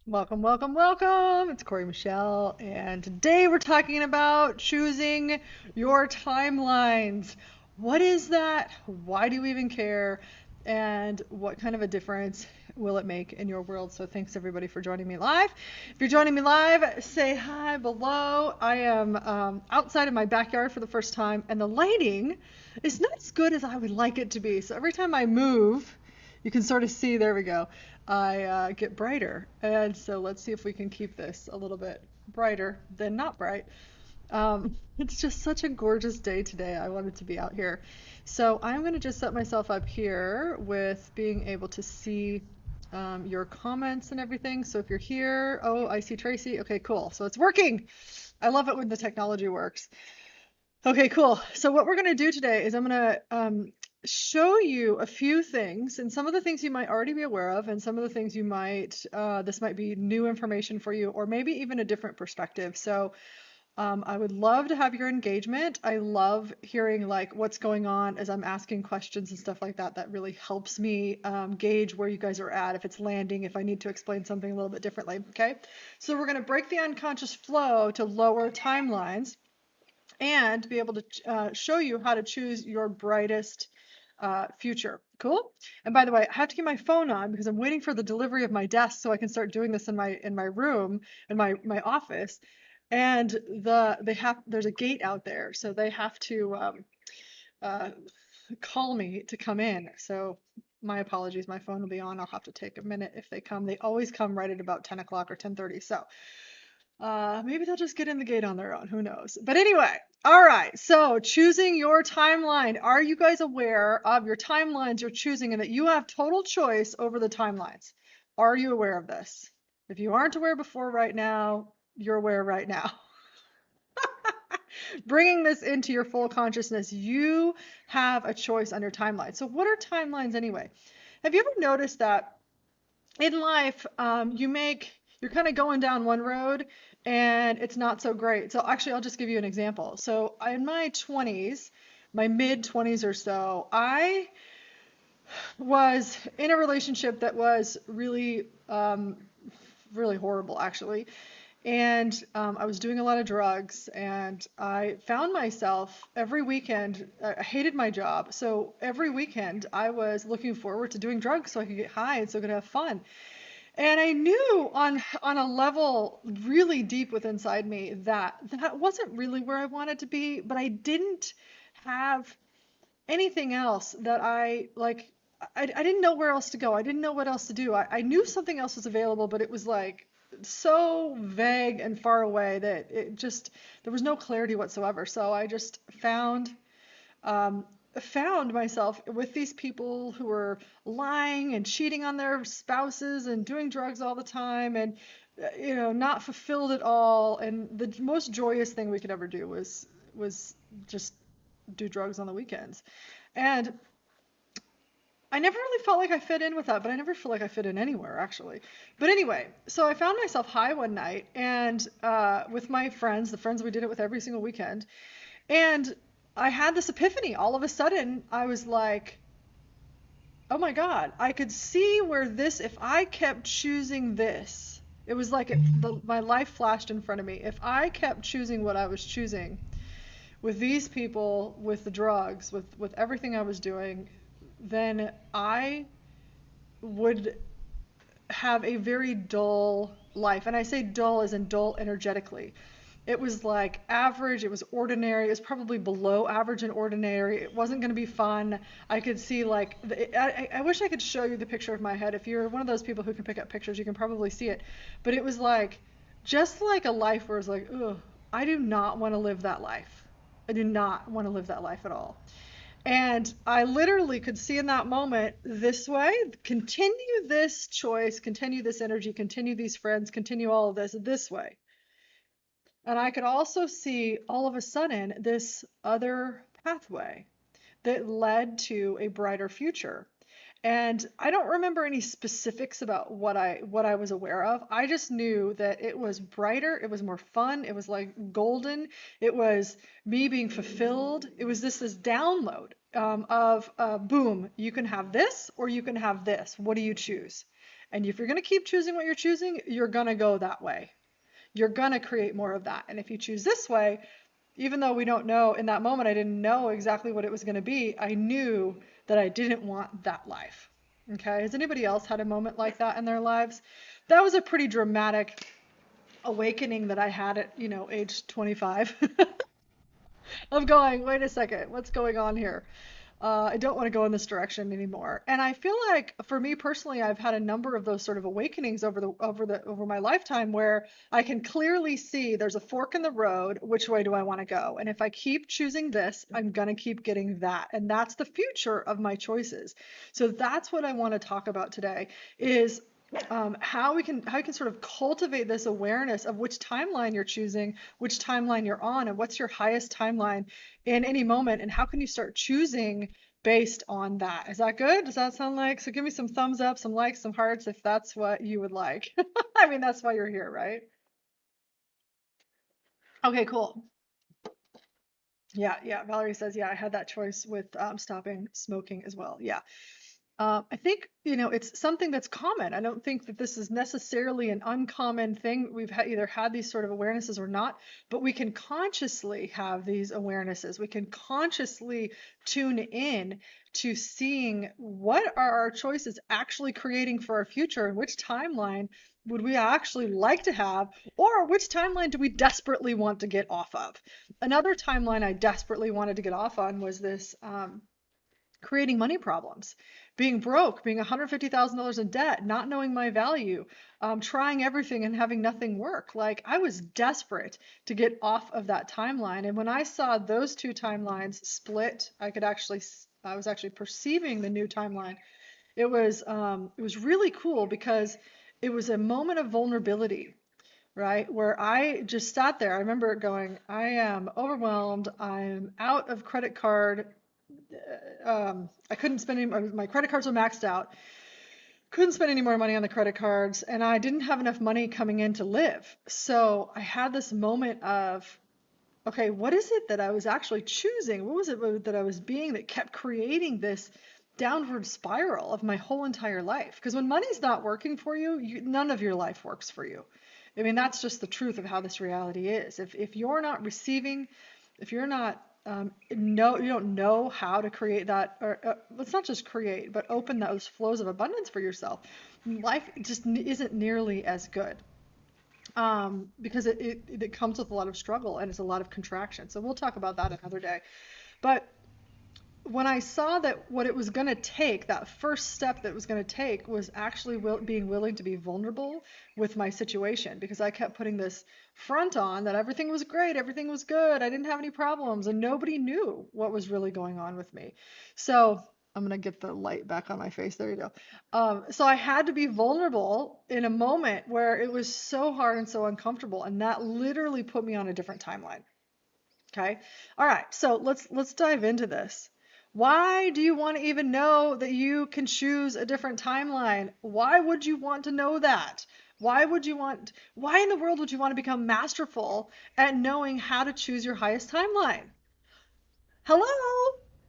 Welcome, welcome, welcome. It's Corey Michelle, and today we're talking about choosing your timelines. What is that? Why do you even care? And what kind of a difference will it make in your world? So, thanks everybody for joining me live. If you're joining me live, say hi below. I am outside of my backyard for the first time, and the lighting is not as good as I would like it to be. So, every time I move, you can sort of see, there we go, I get brighter. And so let's see if we can keep this a little bit brighter than not bright. It's just such a gorgeous day today. I wanted to be out here. So I'm going to just set myself up here with being able to see your comments and everything. So if you're here, oh, I see Tracy. Okay, cool. So it's working. I love it when the technology works. Okay, cool. So what we're going to do today is I'm going to show you a few things, and some of the things you might already be aware of, and some of the things you might, this might be new information for you, or maybe even a different perspective. So I would love to have your engagement. I love hearing like what's going on as I'm asking questions and stuff like that. That really helps me gauge where you guys are at, if it's landing, if I need to explain something a little bit differently. Okay, so we're going to break the unconscious flow to lower timelines and be able to show you how to choose your brightest future. Cool. And by the way, I have to keep my phone on because I'm waiting for the delivery of my desk so I can start doing this in my room, in my office. And there's a gate out there, so they have to uh, call me to come in. So my apologies, my phone will be on. I'll have to take a minute if they come. They always come right at about 10 o'clock or 10:30. So maybe they'll just get in the gate on their own. Who knows? But anyway, all right. So choosing your timeline. Are you guys aware of your timelines you're choosing and that you have total choice over the timelines? Are you aware of this? If you aren't aware before right now, you're aware right now. Bringing this into your full consciousness, you have a choice on your timeline. So what are timelines anyway? Have you ever noticed that in life, you're kind of going down one road and it's not so great. So actually, I'll just give you an example. So in my 20s, my mid 20s or so, I was in a relationship that was really, really horrible, actually. And I was doing a lot of drugs, and I found myself every weekend. I hated my job, so every weekend I was looking forward to doing drugs so I could get high and so I could have fun. And I knew on a level really deep within inside me that that wasn't really where I wanted to be, but I didn't have anything else that I like. I didn't know where else to go. I didn't know what else to do. I knew something else was available, but it was like so vague and far away that it just there was no clarity whatsoever. So I just um, found myself with these people who were lying and cheating on their spouses and doing drugs all the time and not fulfilled at all. And the most joyous thing we could ever do was just do drugs on the weekends. And I never really felt like I fit in with that, but I never feel like I fit in anywhere actually. But anyway, so I found myself high one night and with my friends, the friends we did it with every single weekend, and I had this epiphany. All of a sudden, I was like, oh my God, I could see where this, if I kept choosing this, it was like my life flashed in front of me. If I kept choosing what I was choosing with these people, with the drugs, with everything I was doing, then I would have a very dull life. And I say dull as in dull energetically. It was like average, it was ordinary, it was probably below average and ordinary. It wasn't going to be fun. I could see like, I wish I could show you the picture of my head. If you're one of those people who can pick up pictures, you can probably see it. But it was like, just like a life where it's like, ugh, I do not want to live that life. I do not want to live that life at all. And I literally could see in that moment this way, continue this choice, continue this energy, continue these friends, continue all of this way. And I could also see all of a sudden this other pathway that led to a brighter future. And I don't remember any specifics about what I was aware of. I just knew that it was brighter, it was more fun, it was like golden, it was me being fulfilled. It was this download of boom, you can have this or you can have this. What do you choose? And if you're going to keep choosing what you're choosing, you're going to go that way. You're going to create more of that. And if you choose this way, even though we don't know in that moment, I didn't know exactly what it was going to be, I knew that I didn't want that life. Okay. Has anybody else had a moment like that in their lives? That was a pretty dramatic awakening that I had at, age 25 of going, wait a second, what's going on here? I don't want to go in this direction anymore. And I feel like for me personally, I've had a number of those sort of awakenings over my lifetime where I can clearly see there's a fork in the road. Which way do I want to go? And if I keep choosing this, I'm going to keep getting that. And that's the future of my choices. So that's what I want to talk about today is how we can sort of cultivate this awareness of which timeline you're choosing, which timeline you're on, and what's your highest timeline in any moment, and how can you start choosing based on that. Is that good? Does that sound like? So give me some thumbs up, some likes, some hearts if that's what you would like. I mean, that's why you're here, right? Okay, cool. Yeah, yeah. Valerie says, yeah, I had that choice with stopping smoking as well. Yeah. I think, it's something that's common. I don't think that this is necessarily an uncommon thing. We've either had these sort of awarenesses or not, but we can consciously have these awarenesses. We can consciously tune in to seeing what are our choices actually creating for our future and which timeline would we actually like to have, or which timeline do we desperately want to get off of? Another timeline I desperately wanted to get off on was this. Creating money problems, being broke, being $150,000 in debt, not knowing my value, trying everything and having nothing work. Like I was desperate to get off of that timeline. And when I saw those two timelines split, I was actually perceiving the new timeline. It was really cool because it was a moment of vulnerability, right? Where I just sat there. I remember going, I am overwhelmed. I'm out of credit card. I couldn't spend any, my credit cards were maxed out. Couldn't spend any more money on the credit cards, and I didn't have enough money coming in to live. So I had this moment of, okay, what is it that I was actually choosing? What was it that I was being that kept creating this downward spiral of my whole entire life? Because when money's not working for you, none of your life works for you. I mean, that's just the truth of how this reality is. If you're not receiving, if you're not you don't know how to create that, or let's not just create, but open those flows of abundance for yourself. Life just isn't nearly as good because it comes with a lot of struggle and it's a lot of contraction. So we'll talk about that another day. But when I saw that what it was going to take, that first step that it was going to take was actually being willing to be vulnerable with my situation, because I kept putting this front on that everything was great, everything was good, I didn't have any problems, and nobody knew what was really going on with me. So I'm going to get the light back on my face. There you go. So I had to be vulnerable in a moment where it was so hard and so uncomfortable, and that literally put me on a different timeline. Okay. All right. So let's dive into this. Why do you want to even know that you can choose a different timeline? Why would you want to know that? Why in the world would you want to become masterful at knowing how to choose your highest timeline? Hello?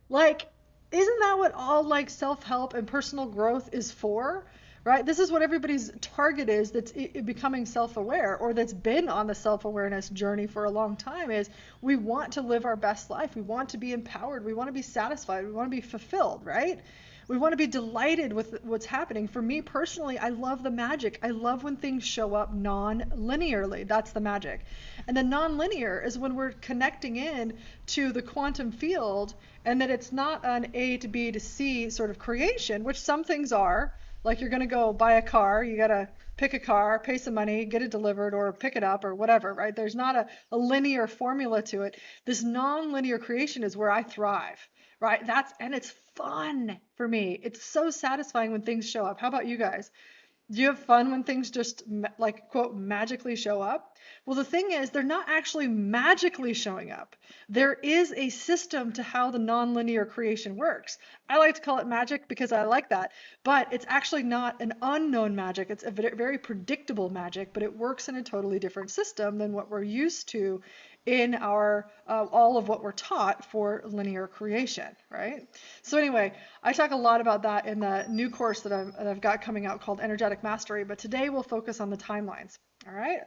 Like, isn't that what all like self-help and personal growth is for? Right? This is what everybody's target is that's becoming self-aware, or that's been on the self-awareness journey for a long time, is we want to live our best life. We want to be empowered. We want to be satisfied. We want to be fulfilled, right? We want to be delighted with what's happening. For me personally, I love the magic. I love when things show up non-linearly. That's the magic. And the non-linear is when we're connecting in to the quantum field, and that it's not an A to B to C sort of creation, which some things are. Like you're going to go buy a car, you got to pick a car, pay some money, get it delivered, or pick it up, or whatever, right? There's not a linear formula to it. This non-linear creation is where I thrive, right? And it's fun for me. It's so satisfying when things show up. How about you guys? Do you have fun when things just like quote magically show up? Well, the thing is, they're not actually magically showing up. There is a system to how the nonlinear creation works. I like to call it magic because I like that, but it's actually not an unknown magic. It's a very predictable magic, but it works in a totally different system than what we're used to in our all of what we're taught for linear creation, right? So anyway, I talk a lot about that in the new course that I've got coming out called Energetic Mastery, but today we'll focus on the timelines. All right.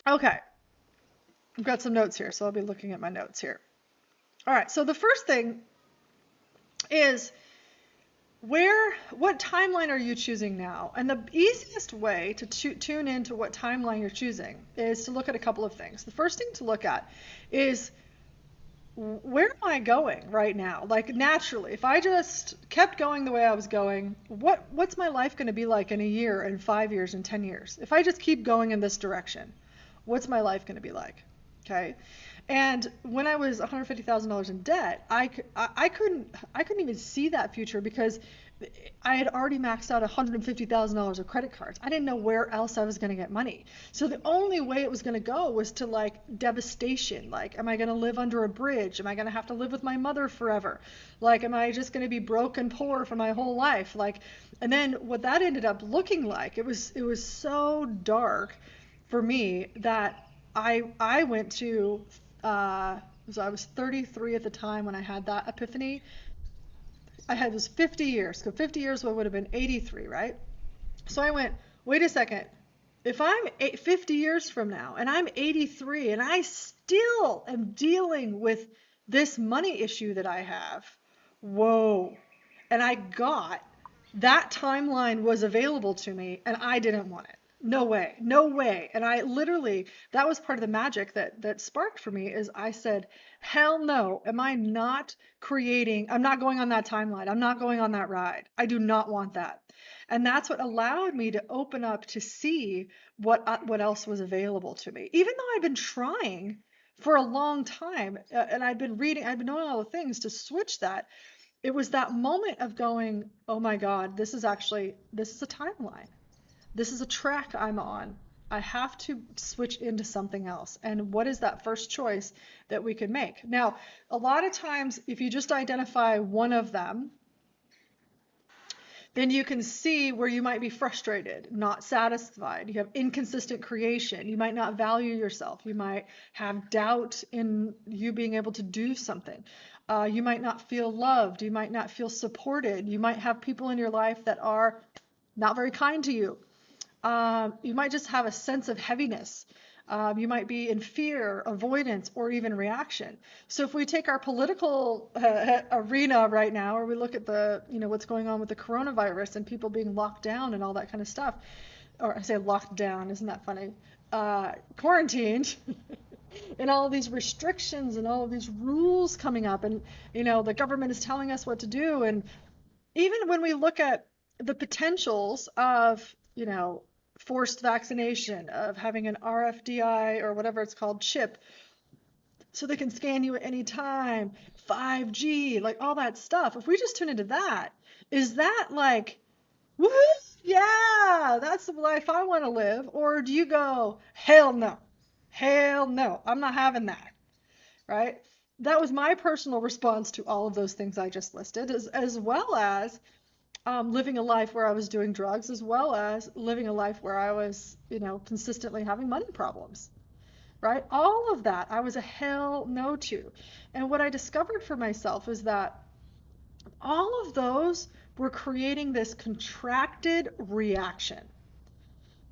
Okay. I've got some notes here, so I'll be looking at my notes here. All right. So the first thing is what timeline are you choosing now? And the easiest way to tune into what timeline you're choosing is to look at a couple of things. The first thing to look at is, where am I going right now? Like, naturally, if I just kept going the way I was going, what's my life going to be like in a year, and 5 years, and 10 years? If I just keep going in this direction, what's my life going to be like? Okay. And when I was $150,000 in debt, I couldn't even see that future, because I had already maxed out $150,000 of credit cards. I didn't know where else I was going to get money. So the only way it was going to go was to, like, devastation. Like, am I going to live under a bridge? Am I going to have to live with my mother forever? Like, am I just going to be broke and poor for my whole life? Like, and then what that ended up looking like, it was so dark for me that I went to so I was 33 at the time when I had that epiphany. I had this 50 years. So 50 years would have been 83, right? So I went, wait a second. If I'm 50 years from now and I'm 83 and I still am dealing with this money issue that I have, whoa. And I got that timeline was available to me, and I didn't want it. No way, no way. And I literally, that was part of the magic that sparked for me, is I said, hell no, am I not creating, I'm not going on that timeline. I'm not going on that ride. I do not want that. And that's what allowed me to open up to see what else was available to me. Even though I've been trying for a long time, and I've been reading, I've been knowing all the things to switch that. It was that moment of going, oh my God, this is a timeline. This is a track I'm on. I have to switch into something else. And what is that first choice that we can make? Now, a lot of times, if you just identify one of them, then you can see where you might be frustrated, not satisfied. You have inconsistent creation. You might not value yourself. You might have doubt in you being able to do something. You might not feel loved. You might not feel supported. You might have people in your life that are not very kind to you. You might just have a sense of heaviness. You might be in fear, avoidance, or even reaction. So if we take our political arena right now, or we look at what's going on with the coronavirus and people being locked down and all that kind of stuff, or I say locked down, isn't that funny? Quarantined. And all of these restrictions and all of these rules coming up, and the government is telling us what to do. And even when we look at the potentials of forced vaccination, of having an RFDI or whatever it's called chip, so they can scan you at any time, 5G, like all that stuff. If we just tune into that, is that like, woohoo, yeah, that's the life I want to live? Or do you go, hell no, I'm not having that, right? That was my personal response to all of those things I just listed, as well as living a life where I was doing drugs, as well as living a life where I was, consistently having money problems, right? All of that I was a hell no to. And what I discovered for myself is that all of those were creating this contracted reaction.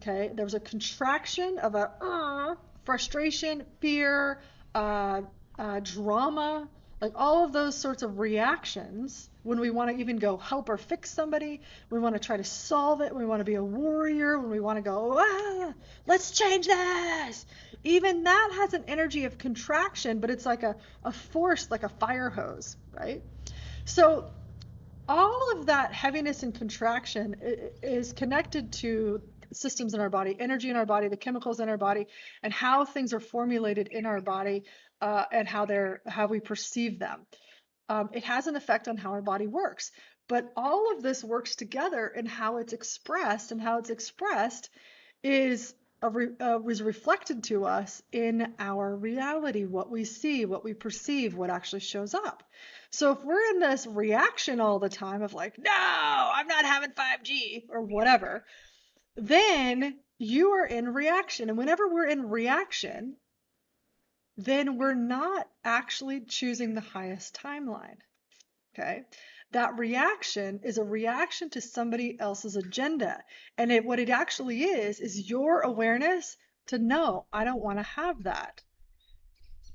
Okay, there was a contraction of frustration, fear, drama, like all of those sorts of reactions. When we want to even go help or fix somebody, we want to try to solve it, we want to be a warrior, when we want to go, let's change this. Even that has an energy of contraction, but it's like a force, like a fire hose, right? So all of that heaviness and contraction is connected to systems in our body, energy in our body, the chemicals in our body, and how things are formulated in our body, and how we perceive them. It has an effect on how our body works, but all of this works together in how it's expressed, and how it's expressed is reflected to us in our reality, what we see, what we perceive, what actually shows up. So if we're in this reaction all the time of like, no, I'm not having 5G or whatever, then you are in reaction. And whenever we're in reaction, then we're not actually choosing the highest timeline. Okay. That reaction is a reaction to somebody else's agenda. And what it actually is your awareness to know, I don't want to have that.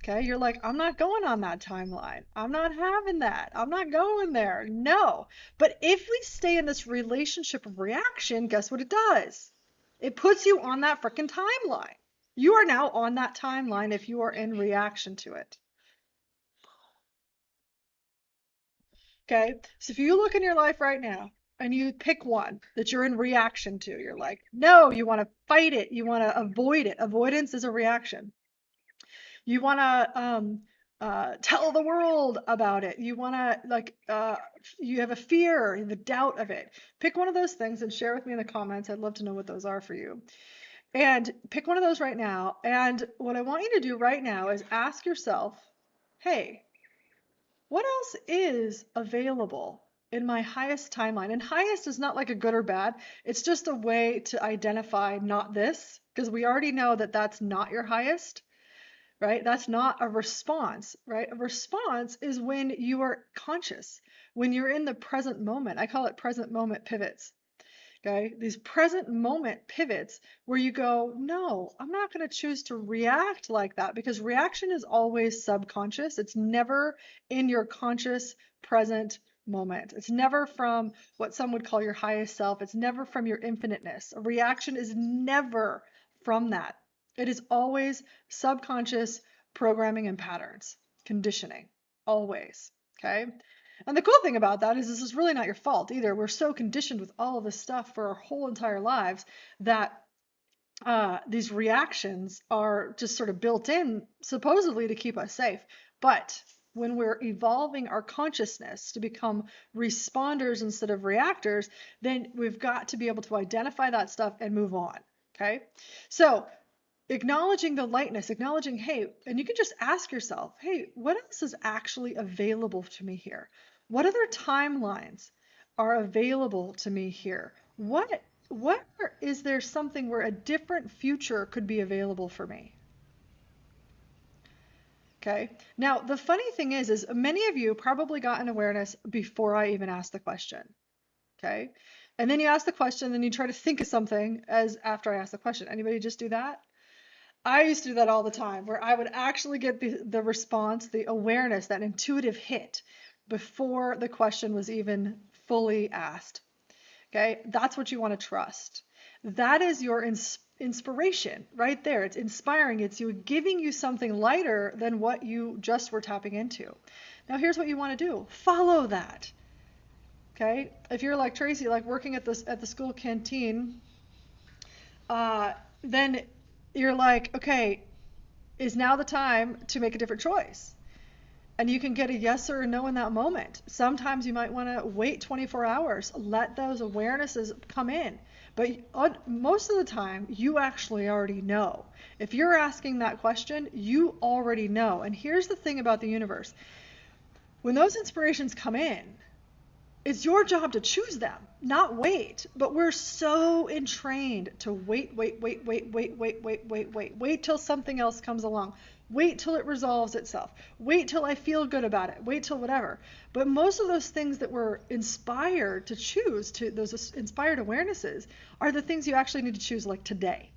Okay. You're like, I'm not going on that timeline. I'm not having that. I'm not going there. No. But if we stay in this relationship of reaction, guess what it does? It puts you on that freaking timeline. You are now on that timeline if you are in reaction to it. Okay. So if you look in your life right now and you pick one that you're in reaction to, you're like, no, you want to fight it. You want to avoid it. Avoidance is a reaction. You want to tell the world about it. You want to, you have a fear, you have a doubt of it. Pick one of those things and share with me in the comments. I'd love to know what those are for you. And pick one of those right now. And what I want you to do right now is ask yourself, hey, what else is available in my highest timeline? And highest is not like a good or bad. It's just a way to identify not this, because we already know that that's not your highest, right? That's not a response, right? A response is when you are conscious, when you're in the present moment. I call it present moment pivots. Okay, these present moment pivots where you go, no, I'm not going to choose to react like that, because reaction is always subconscious. It's never in your conscious present moment. It's never from what some would call your highest self. It's never from your infiniteness. A reaction is never from that. It is always subconscious programming and patterns, conditioning, always. Okay. And the cool thing about that is this is really not your fault either. We're so conditioned with all of this stuff for our whole entire lives that these reactions are just sort of built in, supposedly to keep us safe. But when we're evolving our consciousness to become responders instead of reactors, then we've got to be able to identify that stuff and move on. Okay. So acknowledging the lightness, acknowledging, hey, and you can just ask yourself, hey, what else is actually available to me here? What other timelines are available to me here? What is there something where a different future could be available for me? Okay. Now, the funny thing is many of you probably got an awareness before I even asked the question. Okay. And then you ask the question, then you try to think of something as after I ask the question. Anybody just do that? I used to do that all the time, where I would actually get the response, the awareness, that intuitive hit before the question was even fully asked. Okay, that's what you want to trust. That is your inspiration right there. It's inspiring. It's you giving you something lighter than what you just were tapping into. Now, here's what you want to do. Follow that. Okay, if you're like Tracy, like working at the school canteen, then you're like, okay, is now the time to make a different choice? And you can get a yes or a no in that moment. Sometimes you might want to wait 24 hours, let those awarenesses come in. But most of the time, you actually already know. If you're asking that question, you already know. And here's the thing about the universe. When those inspirations come in, it's your job to choose them, not wait. But we're so entrained to wait till something else comes along. Wait till it resolves itself. Wait till I feel good about it. Wait till whatever. But most of those things that we're inspired to choose, to those inspired awarenesses, are the things you actually need to choose like today.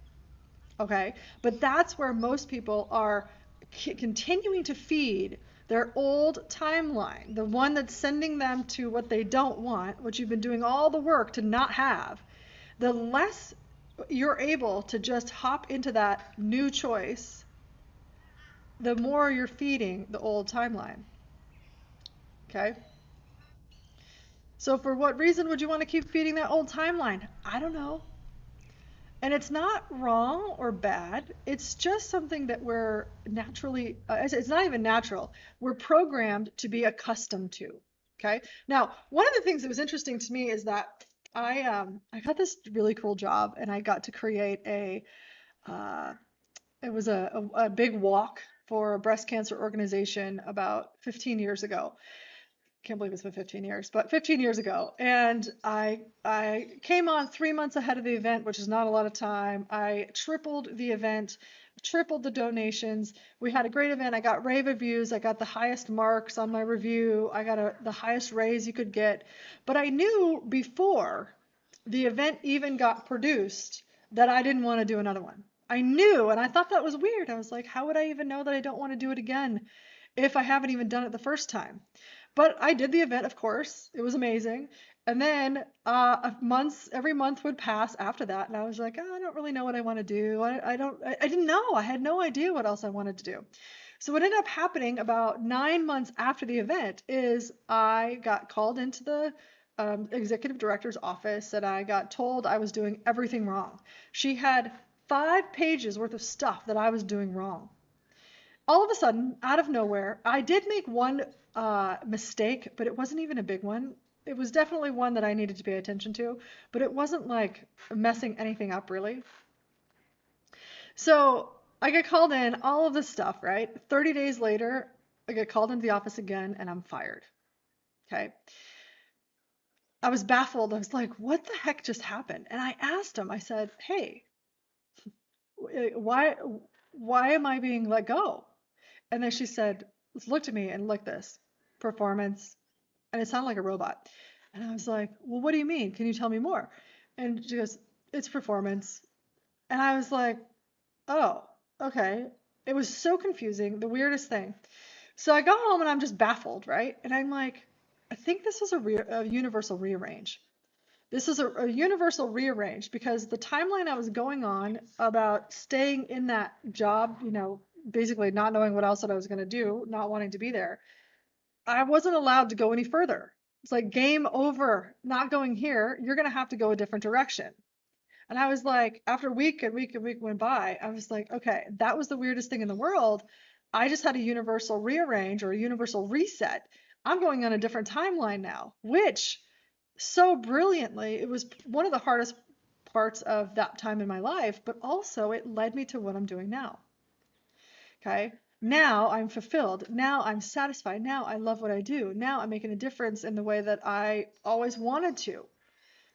Okay? But that's where most people are continuing to feed their old timeline, the one that's sending them to what they don't want, what you've been doing all the work to not have. The less you're able to just hop into that new choice, the more you're feeding the old timeline. Okay? So for what reason would you want to keep feeding that old timeline? I don't know. And it's not wrong or bad. It's just something that we're naturally, it's not even natural. We're programmed to be accustomed to. Okay. Now, one of the things that was interesting to me is that I got this really cool job, and I got to create uh, it was a big walk for a breast cancer organization about 15 years ago. can't believe it's been 15 years, but 15 years ago. And I came on 3 months ahead of the event, which is not a lot of time. I tripled the event, tripled the donations. We had a great event. I got rave reviews. I got the highest marks on my review. I got the highest raise you could get. But I knew before the event even got produced that I didn't want to do another one. I knew, and I thought that was weird. I was like, how would I even know that I don't want to do it again if I haven't even done it the first time? But I did the event, of course. It was amazing. And then every month would pass after that, and I was like, oh, I don't really know what I want to do. I didn't know. I had no idea what else I wanted to do. So what ended up happening about 9 months after the event is I got called into the executive director's office, and I got told I was doing everything wrong. She had 5 pages worth of stuff that I was doing wrong. All of a sudden, out of nowhere, I did make one mistake, but it wasn't even a big one. It was definitely one that I needed to pay attention to, but it wasn't like messing anything up really. So I get called in, all of this stuff, right? 30 days later, I get called into the office again and I'm fired. Okay. I was baffled. I was like, what the heck just happened? And I asked him, I said, hey, why am I being let go? And then she said, looked at me and looked this, performance. And it sounded like a robot. And I was like, well, what do you mean? Can you tell me more? And she goes, it's performance. And I was like, oh, okay. It was so confusing, the weirdest thing. So I go home and I'm just baffled, right? And I'm like, I think this is a universal rearrange. This is a universal rearrange because the timeline I was going on about staying in that job, basically not knowing what else that I was going to do, not wanting to be there, I wasn't allowed to go any further. It's like game over, not going here. You're going to have to go a different direction. And I was like, after week and week and week went by, I was like, okay, that was the weirdest thing in the world. I just had a universal rearrange or a universal reset. I'm going on a different timeline now, which so brilliantly, it was one of the hardest parts of that time in my life, but also it led me to what I'm doing now. Okay. Now I'm fulfilled. Now I'm satisfied. Now I love what I do. Now I'm making a difference in the way that I always wanted to,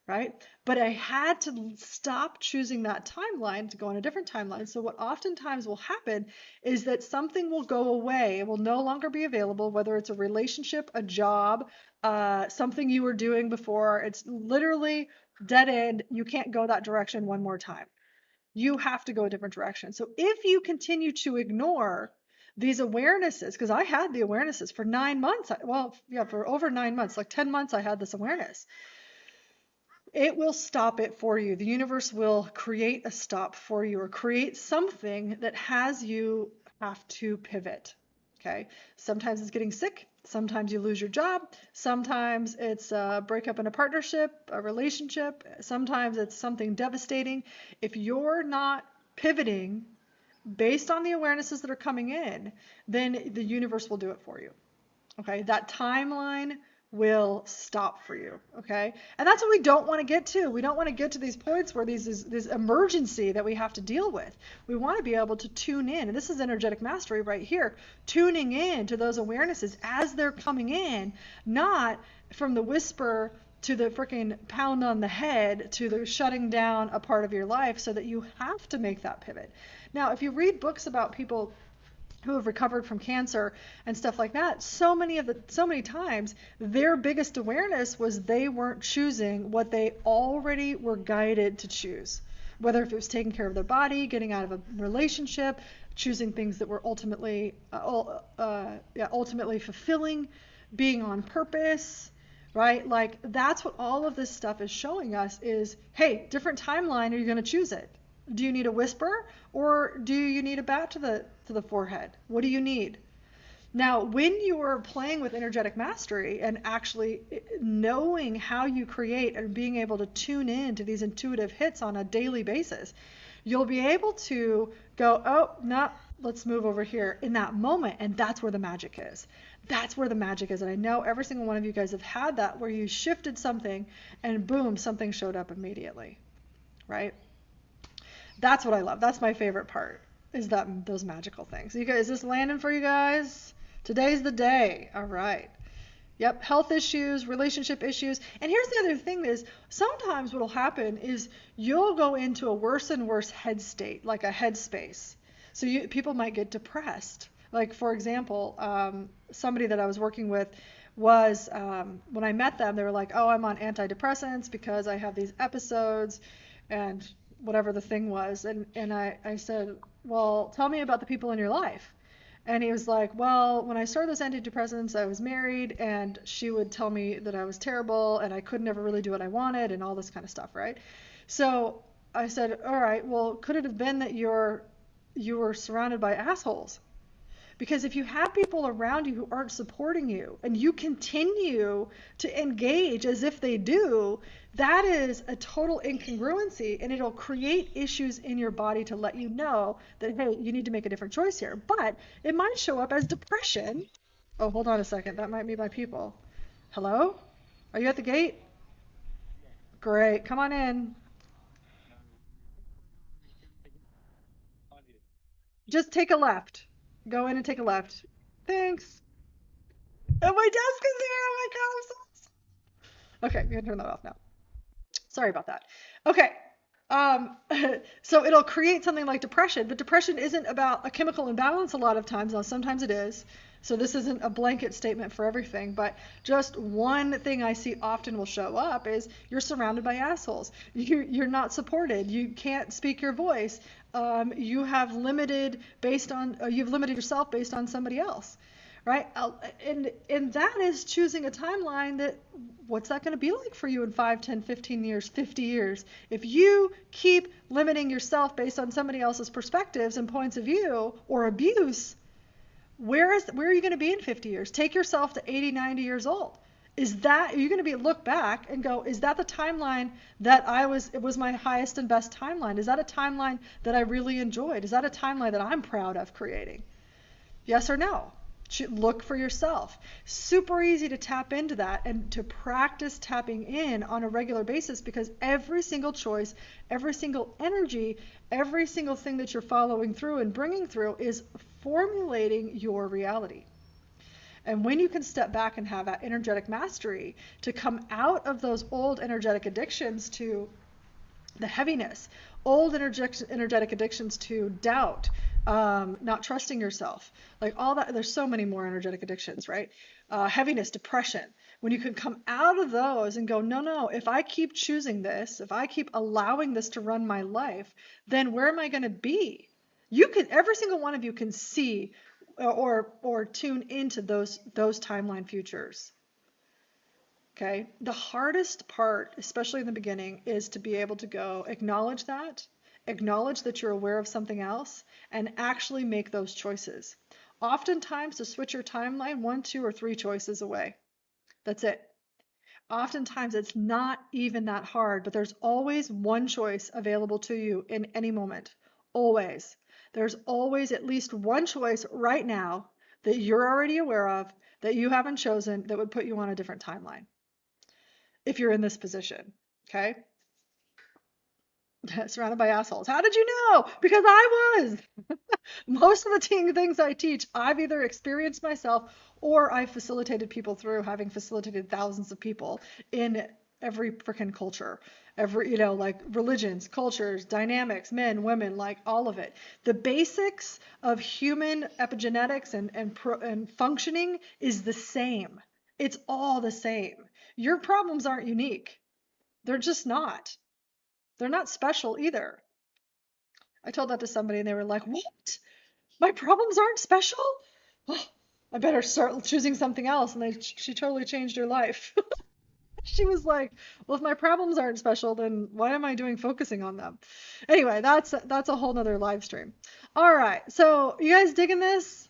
right? But I had to stop choosing that timeline to go on a different timeline. So what oftentimes will happen is that something will go away. It will no longer be available, whether it's a relationship, a job, something you were doing before. It's literally dead end. You can't go that direction one more time. You have to go a different direction. So if you continue to ignore these awarenesses, because I had the awarenesses for 9 months, for over 9 months, like 10 months, I had this awareness. It will stop it for you. The universe will create a stop for you or create something that has you have to pivot. Okay. Sometimes it's getting sick. Sometimes you lose your job. Sometimes it's a breakup in a partnership, a relationship. Sometimes it's something devastating. If you're not pivoting based on the awarenesses that are coming in, then the universe will do it for you. Okay. That timeline will stop for you. Okay. And that's what we don't want to get to. We don't want to get to these points where this emergency that we have to deal with. We want to be able to tune in. And this is energetic mastery right here, tuning in to those awarenesses as they're coming in, not from the whisper to the freaking pound on the head to the shutting down a part of your life so that you have to make that pivot. Now, if you read books about people who have recovered from cancer and stuff like that, so many times their biggest awareness was they weren't choosing what they already were guided to choose. Whether if it was taking care of their body, getting out of a relationship, choosing things that were ultimately fulfilling, being on purpose, right? Like that's what all of this stuff is showing us is, hey, different timeline, are you going to choose it? Do you need a whisper or do you need a bat to the forehead? What do you need? Now, when you are playing with energetic mastery and actually knowing how you create and being able to tune in to these intuitive hits on a daily basis, you'll be able to go, oh, no, let's move over here in that moment. And that's where the magic is. That's where the magic is. And I know every single one of you guys have had that where you shifted something and boom, something showed up immediately, right? That's what I love. That's my favorite part, is that those magical things. You guys, is this landing for you guys? Today's the day. All right. Yep, health issues, relationship issues. And here's the other thing is sometimes what'll happen is you'll go into a worse and worse head state, like a headspace. So people might get depressed. Like for example, somebody that I was working with was when I met them, they were like, "Oh, I'm on antidepressants because I have these episodes," and whatever the thing was. And I said, "Well, tell me about the people in your life." And he was like, "Well, when I started those antidepressants, I was married, and she would tell me that I was terrible, and I could never really do what I wanted, and all this kind of stuff, right?" So I said, "All right, well, could it have been that you were surrounded by assholes?" Because if you have people around you who aren't supporting you and you continue to engage as if they do, that is a total incongruency, and it'll create issues in your body to let you know that, hey, you need to make a different choice here. But it might show up as depression. Oh, hold on a second. That might be my people. Hello? Are you at the gate? Great. Come on in. Just take a left. Go in and take a left. Thanks. Oh, my desk is here. Oh my God, I'm so okay, you can turn that off now. Sorry about that. Okay. Um, so it'll create something like depression, but depression isn't about a chemical imbalance a lot of times. Now, sometimes it is. So this isn't a blanket statement for everything, but just one thing I see often will show up is you're surrounded by assholes. You're not supported. You can't speak your voice. You've limited yourself based on somebody else, right? And that is choosing a timeline that what's that going to be like for you in 5, 10, 15 years, 50 years? If you keep limiting yourself based on somebody else's perspectives and points of view or abuse, where are you going to be in 50 years? Take yourself to 80, 90 years old. Are you going to look back and go, is that the timeline it was my highest and best timeline? Is that a timeline that I really enjoyed? Is that a timeline that I'm proud of creating? Yes or no? Look for yourself. Super easy to tap into that and to practice tapping in on a regular basis, because every single choice, every single energy, every single thing that you're following through and bringing through is formulating your reality. And when you can step back and have that energetic mastery to come out of those old energetic addictions to the heaviness, old energetic addictions to doubt, not trusting yourself, like all that. There's so many more energetic addictions, right? Heaviness, depression. When you can come out of those and go, no, no, if I keep choosing this, if I keep allowing this to run my life, then where am I going to be? Every single one of you can see or tune into those timeline futures. Okay. The hardest part, especially in the beginning, is to be able to go acknowledge that you're aware of something else, and actually make those choices. Oftentimes, to switch your timeline, 1, 2, or 3 choices away. That's it. Oftentimes, it's not even that hard, but there's always one choice available to you in any moment. Always. There's always at least one choice right now that you're already aware of, that you haven't chosen, that would put you on a different timeline if you're in this position. Okay? Surrounded by assholes. How did you know? Because I was. Most of the things I teach, I've either experienced myself or I've facilitated people through, having facilitated thousands of people in every freaking culture. Like religions, cultures, dynamics, men, women, like all of it. The basics of human epigenetics and functioning is the same. It's all the same. Your problems aren't unique. They're just not. They're not special either. I told that to somebody and they were like, "What? My problems aren't special? Oh, I better start choosing something else." And she totally changed her life. She was like, "Well, if my problems aren't special, then why am I focusing on them?" Anyway, that's a whole nother live stream. All right. So you guys digging this?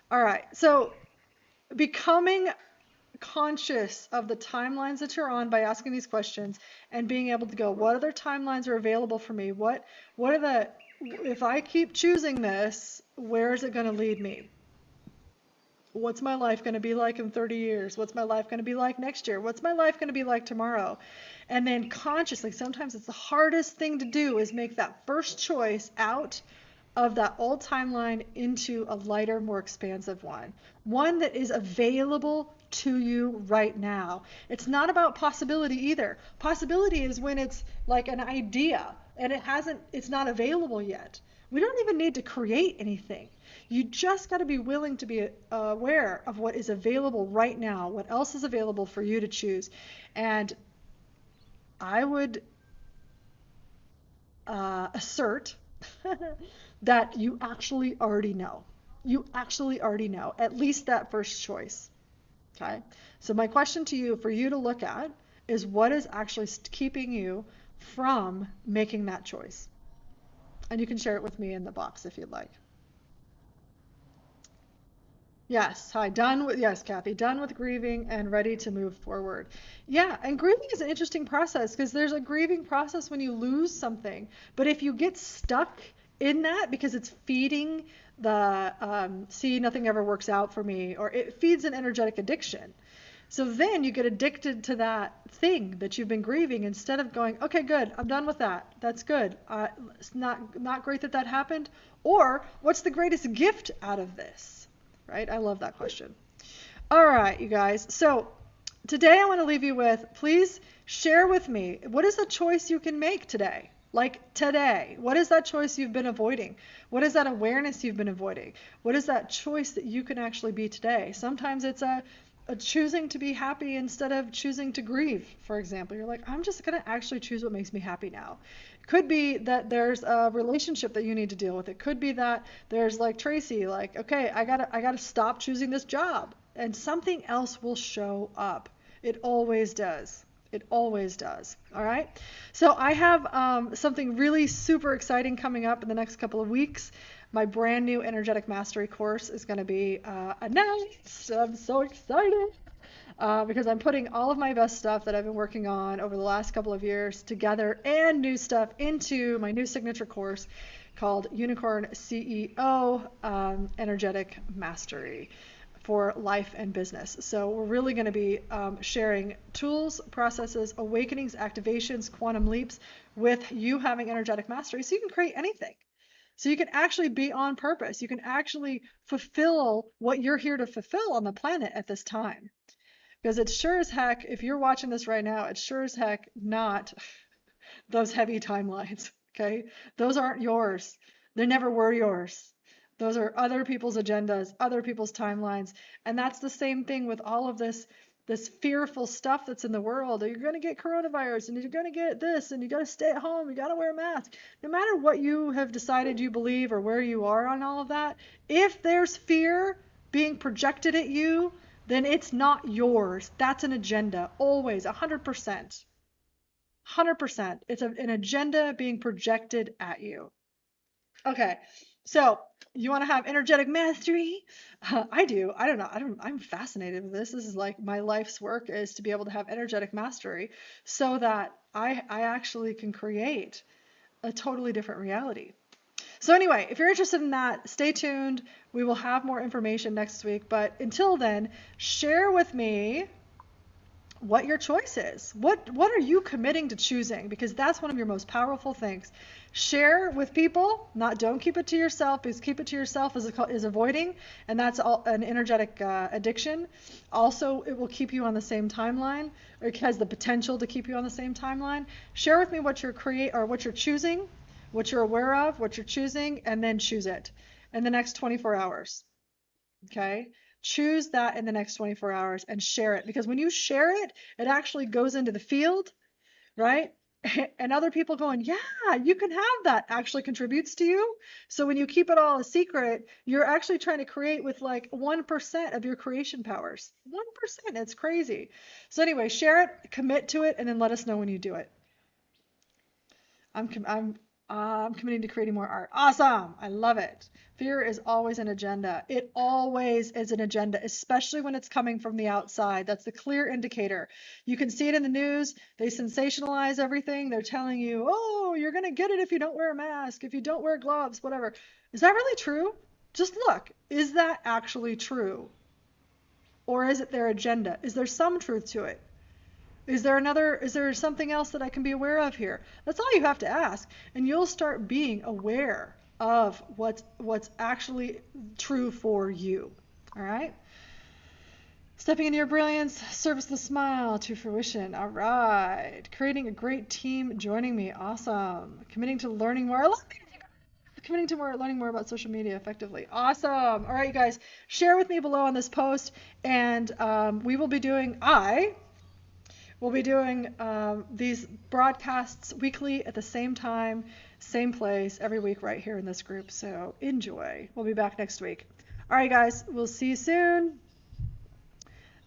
All right. So becoming conscious of the timelines that you're on by asking these questions and being able to go, what other timelines are available for me? If I keep choosing this, where is it going to lead me? What's my life going to be like in 30 years? What's my life going to be like next year? What's my life going to be like tomorrow? And then consciously, sometimes it's the hardest thing to do, is make that first choice out of that old timeline into a lighter, more expansive one that is available to you right now. It's not about possibility either. Possibility is when it's like an idea and it's not available yet. We don't even need to create anything. You just got to be willing to be aware of what is available right now, what else is available for you to choose. And I would assert that you actually already know. You actually already know, at least that first choice. Okay? So my question to you, for you to look at, is what is actually keeping you from making that choice? And you can share it with me in the box if you'd like. Yes, hi, yes, Kathy, done with grieving and ready to move forward. Yeah, and grieving is an interesting process because there's a grieving process when you lose something. But if you get stuck in that because it's feeding the see, nothing ever works out for me, or it feeds an energetic addiction. So then you get addicted to that thing that you've been grieving instead of going, okay, good, I'm done with that. That's good. It's not great that happened. Or what's the greatest gift out of this? Right? I love that question. All right, you guys. So today I want to leave you with, please share with me, what is a choice you can make today? Like today, what is that choice you've been avoiding? What is that awareness you've been avoiding? What is that choice that you can actually be today? Sometimes it's a choosing to be happy instead of choosing to grieve, for example. You're like, I'm just going to actually choose what makes me happy now. Could be that there's a relationship that you need to deal with. It could be that there's like Tracy, like, okay, I gotta stop choosing this job, and something else will show up. It always does. It always does. All right. So I have something really super exciting coming up in the next couple of weeks. My brand new energetic mastery course is going to be announced. I'm so excited. Because I'm putting all of my best stuff that I've been working on over the last couple of years together and new stuff into my new signature course called Unicorn CEO Energetic Mastery for life and business. So we're really going to be sharing tools, processes, awakenings, activations, quantum leaps with you having energetic mastery so you can create anything. So you can actually be on purpose. You can actually fulfill what you're here to fulfill on the planet at this time. Because it's sure as heck, if you're watching this right now, it's sure as heck not those heavy timelines, okay? Those aren't yours. They never were yours. Those are other people's agendas, other people's timelines. And that's the same thing with all of this fearful stuff that's in the world. You're going to get coronavirus, and you're going to get this, and you got to stay at home, you got to wear a mask. No matter what you have decided you believe or where you are on all of that, if there's fear being projected at you, then it's not yours. That's an agenda, always, 100%. 100%. It's an agenda being projected at you. Okay, so you want to have energetic mastery? I do. I don't know. I'm fascinated with this. This is like my life's work, is to be able to have energetic mastery so that I actually can create a totally different reality. So anyway, if you're interested in that, stay tuned. We will have more information next week. But until then, share with me what your choice is. What are you committing to choosing? Because that's one of your most powerful things. Share with people. Don't keep it to yourself, because keep it to yourself is avoiding, and that's an energetic addiction. Also, it will keep you on the same timeline, or it has the potential to keep you on the same timeline. Share with me what you're choosing, what you're aware of, what you're choosing, and then choose it in the next 24 hours. Okay? Choose that in the next 24 hours and share it, because when you share it, it actually goes into the field, right? And other people going, yeah, you can have that, actually contributes to you. So when you keep it all a secret, you're actually trying to create with like 1% of your creation powers. 1%. It's crazy. So anyway, share it, commit to it, and then let us know when you do it. I'm committing to creating more art. Awesome. I love it. Fear is always an agenda. It always is an agenda, especially when it's coming from the outside. That's the clear indicator. You can see it in the news. They sensationalize everything. They're telling you, oh, you're going to get it if you don't wear a mask, if you don't wear gloves, whatever. Is that really true? Just look. Is that actually true? Or is it their agenda? Is there some truth to it? Is there something else that I can be aware of here? That's all you have to ask. And you'll start being aware of what's actually true for you. All right? Stepping into your brilliance, service the smile to fruition. All right. Creating a great team, joining me. Awesome. Committing to learning more. I love committing to learning more about social media effectively. Awesome. All right, you guys, share with me below on this post, and we will be doing, we'll be doing these broadcasts weekly at the same time, same place, every week right here in this group. So enjoy. We'll be back next week. All right, guys, we'll see you soon.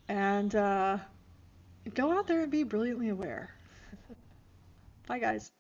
And go out there and be brilliantly aware. Bye, guys.